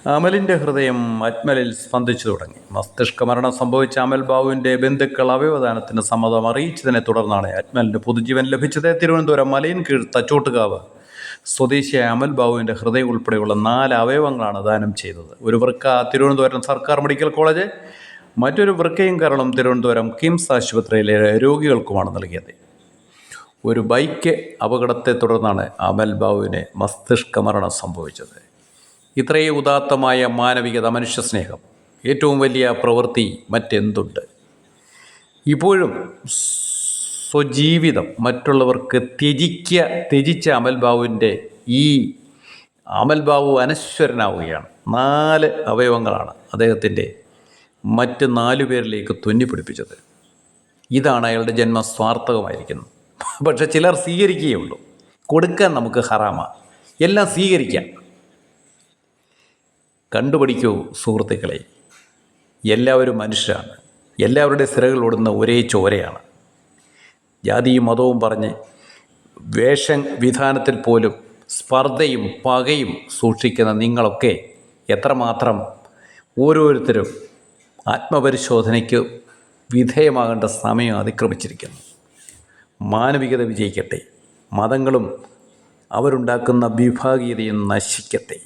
അമലിൻ്റെ ഹൃദയം അജ്മലിൽ സ്പന്ദിച്ചു തുടങ്ങി. മസ്തിഷ്ക മരണം സംഭവിച്ച അമൽ ബാബുവിൻ്റെ ബന്ധുക്കൾ അവയവദാനത്തിന് സമ്മതം അറിയിച്ചതിനെ തുടർന്നാണ് അജ്മലിന് പൊതുജീവൻ ലഭിച്ചത്. തിരുവനന്തപുരം മലയൻകീഴ് തച്ചോട്ടുകാവ് സ്വദേശിയായ അമൽ ബാബുവിൻ്റെ ഹൃദയം ഉൾപ്പെടെയുള്ള 4 അവയവങ്ങളാണ് ദാനം ചെയ്തത്. ഒരു വൃക്ക തിരുവനന്തപുരം സർക്കാർ മെഡിക്കൽ കോളേജ്, മറ്റൊരു വൃക്കയും കരളും തിരുവനന്തപുരം കിംസ് ആശുപത്രിയിലെ രോഗികൾക്കുമാണ് നൽകിയത്. ഒരു ബൈക്ക് അപകടത്തെ തുടർന്നാണ് അമൽ ബാബുവിന് മസ്തിഷ്ക മരണം സംഭവിച്ചത്. ഇത്രയും ഉദാത്തമായ മാനവികത, മനുഷ്യസ്നേഹം, ഏറ്റവും വലിയ പ്രവൃത്തി മറ്റെന്തുണ്ട്? ഇപ്പോഴും സ്വജീവിതം മറ്റുള്ളവർക്ക് ത്യജിച്ച അമൽ ബാബു അനശ്വരനാവുകയാണ്. 4 അവയവങ്ങളാണ് അദ്ദേഹത്തിൻ്റെ മറ്റ് 4 പേരിലേക്ക് തുന്നിപ്പിടിപ്പിച്ചത്. ഇതാണ് അയാളുടെ ജന്മം സ്വാർത്ഥകമായിരിക്കുന്നത്. പക്ഷെ ചിലർ സ്വീകരിക്കുകയുള്ളൂ. കൊടുക്കാൻ നമുക്ക് ഹറാമാണ്, എല്ലാം സ്വീകരിക്കാം. കണ്ടുപിടിക്കൂ സുഹൃത്തുക്കളെ, എല്ലാവരും മനുഷ്യരാണ്. എല്ലാവരുടെ സിരകൾ ഓടുന്ന ഒരേ ചോരയാണ്. ജാതിയും മതവും പറഞ്ഞ് വേഷവിധാനത്തിൽ പോലും സ്പർദ്ധയും പകയും സൂക്ഷിക്കുന്ന നിങ്ങളൊക്കെ എത്രമാത്രം ഓരോരുത്തരും ആത്മപരിശോധനയ്ക്ക് വിധേയമാകേണ്ട സമയം അതിക്രമിച്ചിരിക്കുന്നു. മാനവികത വിജയിക്കട്ടെ, മതങ്ങളും അവരുണ്ടാക്കുന്ന വിഭാഗീയതയും നശിക്കട്ടെ.